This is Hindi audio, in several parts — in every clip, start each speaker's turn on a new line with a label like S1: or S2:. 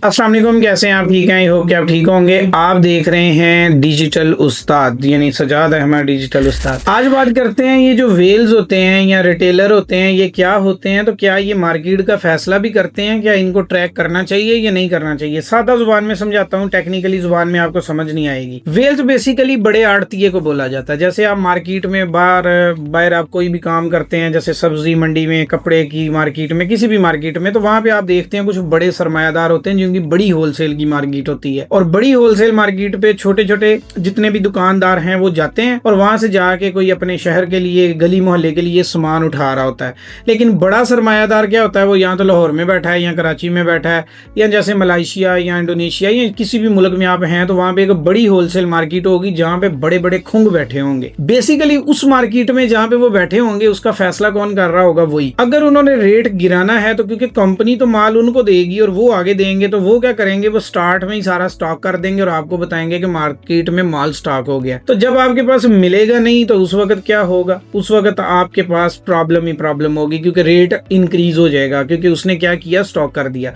S1: अस्सलाम वालेकुम, कैसे हैं आप? ठीक हैं? आई होप कि आप ठीक होंगे। आप देख रहे हैं डिजिटल उस्ताद यानी सजाद अहमद डिजिटल उस्ताद। आज बात करते हैं ये जो वेल्स होते हैं या रिटेलर होते हैं ये क्या होते हैं, तो क्या ये मार्केट का फैसला भी करते हैं? क्या इनको ट्रैक करना चाहिए या नहीं करना चाहिए? सादा जुबान में समझाता हूँ, टेक्निकली जुबान में आपको समझ नहीं आएगी। वेल्स बेसिकली बड़े आड़तीये को बोला जाता है। जैसे आप मार्केट में बाहर आप कोई भी काम करते हैं, जैसे सब्जी मंडी में, कपड़े की मार्केट में, किसी भी मार्केट में, तो वहां पे आप देखते हैं कुछ बड़े सरमायादार होते हैं जिनकी बड़ी होलसेल की मार्केट होती है। और बड़ी होलसेल मार्केट पे छोटे छोटे जितने भी दुकानदार हैं वो जाते हैं और वहां से जाके कोई अपने शहर के लिए, गली मोहल्ले के लिए सामान उठा रहा होता है। लेकिन बड़ा सरमायादार क्या होता है, वो यहाँ तो लाहौर में बैठा है या कराची में बैठा है या जैसे मलेशिया या इंडोनेशिया या किसी भी मुल्क में आप हैं तो वहां पे एक बड़ी होलसेल मार्केट होगी जहां पे बड़े बड़े खुंग बैठे होंगे। बेसिकली उस मार्केट में जहां पे वो बैठे होंगे उसका फैसला कौन कर रहा होगा? वही। अगर उन्होंने रेट गिराना है तो क्योंकि कंपनी तो माल उनको देगी और वो आगे देंगे, तो वो क्या करेंगे, वो स्टार्ट में ही सारा स्टॉक कर देंगे और आपको बताएंगे कि मार्केट में माल स्टॉक हो गया। तो जब आपके पास मिलेगा नहीं तो उस वक्त क्या होगा? उस वक्त आपके पास प्रॉब्लम ही प्रॉब्लम होगी, क्योंकि रेट इंक्रीज हो जाएगा, क्योंकि उसने क्या किया, स्टॉक कर दिया।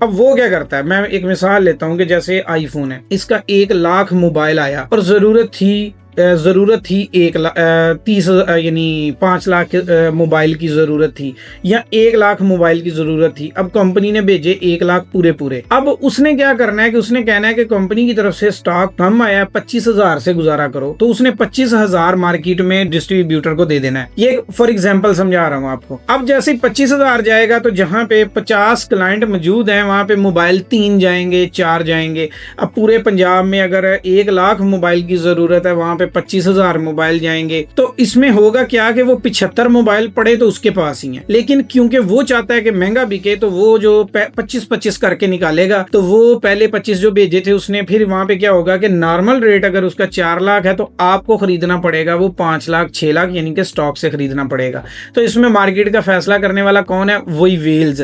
S1: अब वो क्या करता है, मैं एक मिसाल लेता हूं कि जैसे आईफोन है, इसका 1 लाख मोबाइल आया और जरूरत थी 30 यानी 5 लाख मोबाइल की जरूरत थी या 1 लाख मोबाइल की जरूरत थी। अब कंपनी ने भेजे 1 लाख पूरे। अब उसने क्या करना है कि उसने कहना है कि कंपनी की तरफ से स्टॉक कम आया, 25,000 से गुजारा करो, तो उसने 25,000 मार्केट में डिस्ट्रीब्यूटर को दे देना है। ये फॉर एग्जाम्पल समझा रहा हूँ आपको। अब जैसे 25,000 जाएगा तो जहां पे 50 क्लाइंट मौजूद हैं वहां पे मोबाइल 3 जाएंगे, 4 जाएंगे। अब पूरे पंजाब में अगर 1 लाख मोबाइल की जरूरत है, वहां पे 25,000 मोबाइल जाएंगे। तो इसमें होगा क्या कि वो 75 मोबाइल पड़े तो उसके पास ही है, लेकिन क्योंकि वो चाहता है कि महंगा बिके तो वो जो 25-25 करके निकालेगा, तो वो पहले 25 जो भेजे थे उसने, फिर वहां पे क्या होगा कि नॉर्मल रेट अगर उसका 4 लाख है तो आपको खरीदना पड़ेगा वो 5 लाख 6 लाख यानी कि स्टॉक से खरीदना पड़ेगा। तो इसमें मार्केट का फैसला करने वाला कौन है? वही वेल्स।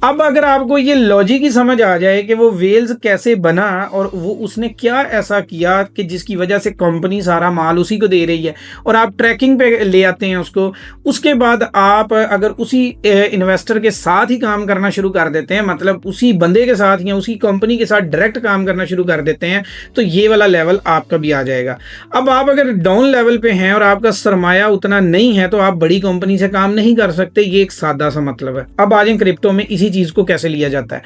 S1: अब अगर आपको ये लॉजिक ही समझ आ जाए कि वो वेल्स कैसे बना और वो उसने क्या ऐसा किया कि जिसकी वजह से कंपनी सारा माल उसी को दे रही है और आप ट्रैकिंग पे ले आते हैं उसको, उसके बाद आप अगर उसी इन्वेस्टर के साथ ही काम करना शुरू कर देते हैं, मतलब उसी बंदे के साथ या उसी कंपनी के साथ डायरेक्ट काम करना शुरू कर देते हैं, तो ये वाला लेवल आपका भी आ जाएगा। अब आप अगर डाउन लेवल पे हैं और आपका सरमाया उतना नहीं है तो आप बड़ी कंपनी से काम नहीं कर सकते। ये एक सादा सा मतलब है। अब आ जाए क्रिप्टो में, इसी चीज को कैसे लिया जाता है।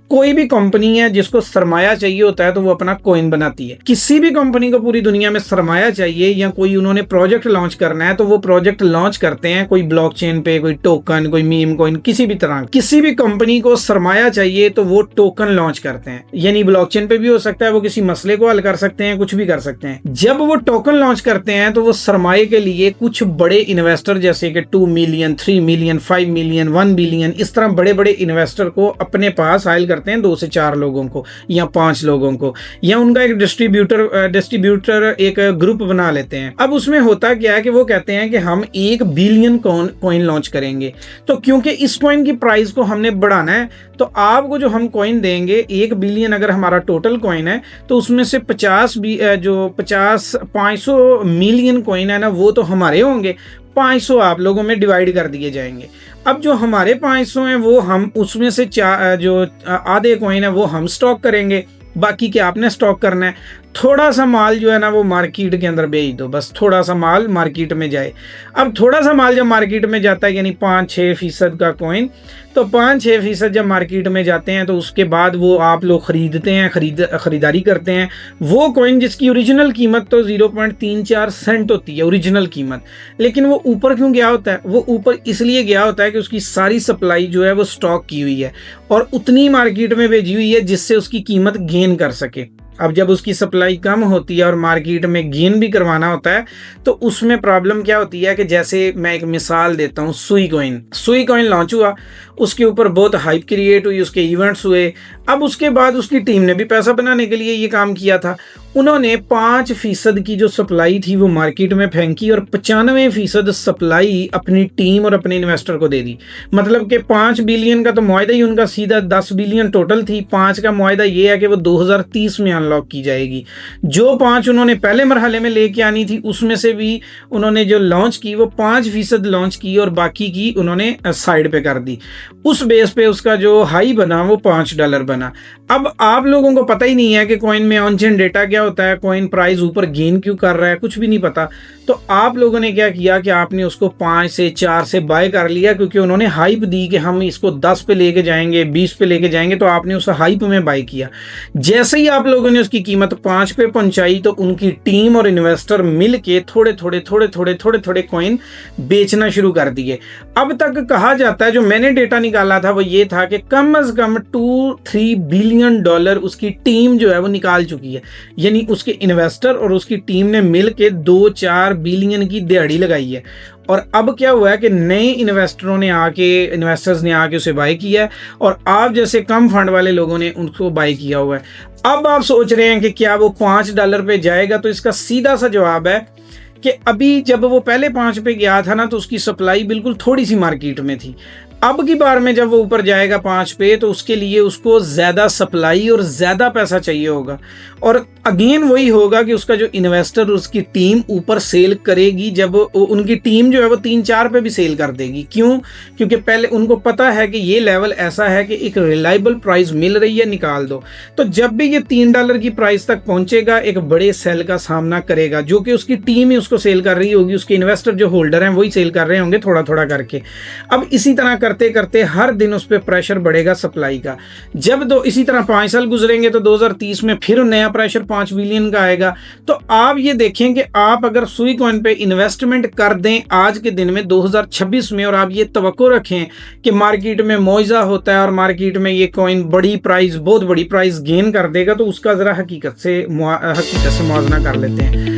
S1: कोई भी कंपनी है जिसको सरमाया चाहिए होता है तो वो अपना कॉइन बनाती है। किसी भी कंपनी को पूरी दुनिया में सरमाया चाहिए या कोई उन्होंने प्रोजेक्ट लॉन्च करना है तो वो प्रोजेक्ट लॉन्च करते हैं, कोई ब्लॉकचेन पे, कोई टोकन, कोई मीम कॉइन, किसी भी तरह। किसी भी कंपनी को सरमाया चाहिए तो वो टोकन लॉन्च करते हैं, यानी ब्लॉकचेन पे भी हो सकता है, वो किसी मसले को हल कर सकते हैं, कुछ भी कर सकते हैं। जब वो टोकन लॉन्च करते हैं तो वो सरमाए के लिए कुछ बड़े इन्वेस्टर जैसे कि 2 मिलियन, 3 मिलियन, 5 मिलियन, 1 बिलियन, इस तरह बड़े बड़े इन्वेस्टर को अपने पास हायर करते हैं, 2 से 4 लोगों को या 5 लोगों को, या उनका एक डिस्ट्रीब्यूटर एक ग्रुप बना लेते हैं। अब उसमें होता क्या है कि वो कहते हैं कि हम 1 बिलियन कॉइन लॉन्च करेंगे। तो क्योंकि इस कॉइन की प्राइस को हमने बढ़ाना है तो आपको जो हम कॉइन देंगे, 1 बिलियन अगर हमारा टोटल कॉइन है तो उसमें से 500 मिलियन कॉइन है ना, वो तो हमारे होंगे, 500 आप लोगों में डिवाइड कर दिए जाएंगे। अब जो हमारे 500 हैं वो हम उसमें से जो आधे कॉइन है वो हम स्टॉक करेंगे, बाकी के आपने स्टॉक करना है। थोड़ा सा माल जो है ना वो मार्केट के अंदर भेज दो, बस थोड़ा सा माल मार्केट में जाए। अब थोड़ा सा माल जब मार्केट में जाता है यानी 5-6% का कॉइन, तो 5-6% जब मार्केट में जाते हैं तो उसके बाद वो आप लोग खरीदते हैं, खरीदारी करते हैं। वो कॉइन जिसकी ओरिजिनल कीमत तो 0.34 सेंट होती है ओरिजिनल कीमत, लेकिन वो ऊपर क्यों गया होता है? वो ऊपर इसलिए गया होता है कि उसकी सारी सप्लाई जो है वो स्टॉक की हुई है और उतनी मार्केट में भेजी हुई है जिससे उसकी कीमत गेन कर सके। अब जब उसकी सप्लाई कम होती है और मार्केट में गेन भी करवाना होता है तो उसमें प्रॉब्लम क्या होती है कि जैसे मैं एक मिसाल देता हूँ, सुई कॉइन लॉन्च हुआ, उसके ऊपर बहुत हाइप क्रिएट हुई, उसके इवेंट्स हुए। अब उसके बाद उसकी टीम ने भी पैसा बनाने के लिए ये काम किया था। उन्होंने 5% की जो सप्लाई थी वो मार्केट में फेंकी और 95% सप्लाई अपनी टीम और अपने इन्वेस्टर को दे दी। मतलब कि 5 बिलियन का तो मुआहदा ही उनका सीधा 10 बिलियन टोटल थी। 5 का मुआहदा ये है कि वो 2030 में अनलॉक की जाएगी। जो 5 उन्होंने पहले मरहले में लेके आनी थी उसमें से भी उन्होंने जो लॉन्च की वो 5% लॉन्च की और बाकी की उन्होंने साइड पे कर दी। उस बेस पे उसका जो हाई बना वो $5 बना। अब आप लोगों को पता ही नहीं है कि कॉइन में ऑन चेन डेटा क्या होता है, कॉइन प्राइस ऊपर गेन क्यों कर रहा है, कुछ भी नहीं पता। तो आप लोगों ने क्या किया कि आपने उसको 5 से 4 से बाय कर लिया, क्योंकि उन्होंने हाइप दी कि हम इसको 10 पे लेके जाएंगे, 20 पे लेके जाएंगे, तो आपने उस हाइप में बाय किया। जैसे ही आप लोगों ने उसकी कीमत 5 पे पहुंचाई तो उनकी टीम और इन्वेस्टर मिल के थोड़े थोड़े कॉइन बेचना शुरू कर दिए। अब तक कहा जाता है, जो मैंने डेटा निकाला था वो ये था कि कम से कम $2-3 बिलियन उसकी टीम जो है वो निकाल चुकी है। यानी उसके इन्वेस्टर और उसकी टीम ने मिल के 2-4 बिलियन की दिहाड़ी लगाई है। और अब क्या हुआ है कि नए इन्वेस्टर्स ने आके उसे बाय किया है और आप जैसे कम फंड वाले लोगों ने उनको बाय किया हुआ है। अब आप सोच रहे हैं कि क्या वो $5 पे जाएगा, तो इसका सीधा सा जवाब है कि अभी जब वो पहले 5 पे गया था ना तो उसकी सप्लाई बिल्कुल थोड़ी सी मार्केट में थी। अब की बार में जब वो ऊपर जाएगा 5 पे तो उसके लिए उसको ज़्यादा सप्लाई और ज़्यादा पैसा चाहिए होगा, और अगेन वही होगा कि उसका जो इन्वेस्टर उसकी टीम ऊपर सेल करेगी। जब उनकी टीम जो है वो 3-4 पे भी सेल कर देगी। क्यों? क्योंकि पहले उनको पता है कि ये लेवल ऐसा है कि एक रिलायबल प्राइस मिल रही है, निकाल दो। तो जब भी ये $3 की प्राइस तक पहुंचेगा एक बड़े सेल का सामना करेगा, जो कि उसकी टीम ही उसको सेल कर रही होगी, उसके इन्वेस्टर जो होल्डर हैं वही सेल कर रहे होंगे थोड़ा थोड़ा करके। अब इसी तरह करते करते हर दिन उस पर प्रेशर बढ़ेगा सप्लाई का। जब इसी तरह 5 साल गुजरेंगे तो 2030 में फिर नया प्रेशर 5 बिलियन का आएगा। तो आप ये देखें कि आप अगर सुई कॉइन पे इन्वेस्टमेंट कर दें आज के दिन में 2026 में, और आप ये तवक्को रखें कि मार्केट में मुआवजा होता है और मार्केट में ये कॉइन बहुत बड़ी प्राइस गेन कर देगा, तो उसका ज़रा हकीकत से मुआवजा कर लेते हैं।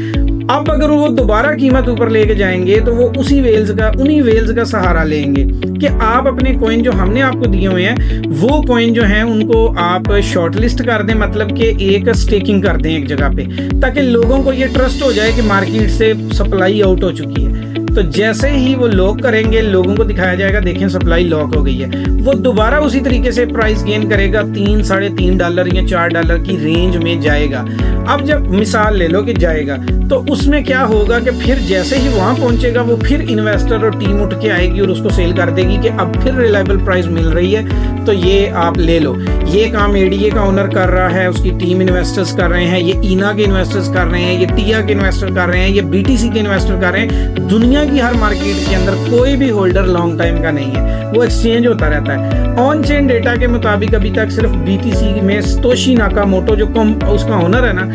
S1: अब अगर वो दोबारा कीमत ऊपर लेके जाएंगे तो वो उन्हीं वेल्स का सहारा लेंगे कि आप अपने कॉइन जो हमने आपको दिए हुए हैं वो कॉइन जो हैं उनको आप शॉर्ट लिस्ट कर दें, मतलब कि एक स्टेकिंग कर दें एक जगह पे, ताकि लोगों को ये ट्रस्ट हो जाए कि मार्केट से सप्लाई आउट हो चुकी है। तो जैसे ही वो लॉक करेंगे लोगों को दिखाया जाएगा देखें सप्लाई लॉक हो गई है, वो दोबारा उसी तरीके से प्राइस गेन करेगा, $3-3.5 या $4 की रेंज में जाएगा। अब जब मिसाल ले लो कि जाएगा तो उसमें क्या होगा कि फिर जैसे ही वहां पहुंचेगा वो फिर इन्वेस्टर और टीम उठ के आएगी और उसको सेल कर देगी कि अब फिर रिलायबल प्राइस मिल रही है तो ये आप ले लो। ये काम एडीए का ओनर कर रहा है, उसकी टीम इन्वेस्टर्स कर रहे हैं, ये ईना के इन्वेस्टर्स कर रहे हैं, ये टिया के इन्वेस्टर कर रहे हैं, ये बीटीसी के इन्वेस्टर कर रहे हैं। दुनिया की हर मार्केट के अंदर कोई भी होल्डर लॉन्ग टाइम का नहीं है, वो एक्सचेंज होता रहता है। ऑन चेन डेटा के मुताबिक अभी तक सिर्फ बीटीसी में सतोशी नाकामोटो जो उसका ओनर है ना,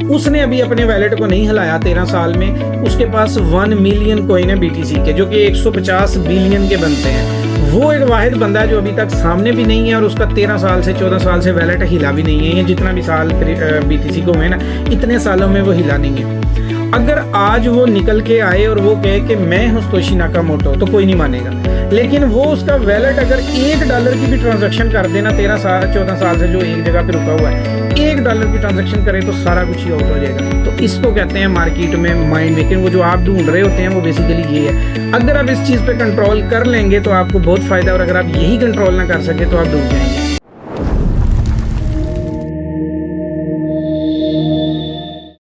S1: उसने अभी अपने वैलेट को नहीं हिलाया 13 साल में। उसके पास 1 मिलियन कॉइन है बीटीसी के, जो कि 150 बिलियन के बनते हैं। वो एक वाहिद बंदा है जो अभी तक सामने भी नहीं है और उसका 13 साल से 14 साल से वैलेट हिला भी नहीं है। ये जितना भी साल बीटीसी को हुए ना, इतने सालों में वो हिला नहीं है। अगर आज वो निकल के आए और वो कहे कि मैं हूँ सतोशी नाकामोटो, तो कोई नहीं मानेगा। लेकिन वो उसका वैलेट अगर $1 की भी ट्रांजैक्शन कर देना 14 साल से जो एक जगह पे रुका हुआ है, $1 की ट्रांजैक्शन करे तो सारा कुछ ही आउट हो जाएगा। तो इसको कहते हैं मार्केट में माइंड मेकिंग। वो जो आप ढूंढ रहे होते हैं वो बेसिकली ये है। अगर आप इस चीज़ पे कंट्रोल कर लेंगे तो आपको बहुत फायदा है, और अगर आप यही कंट्रोल ना कर सके तो आप डूब जाएंगे।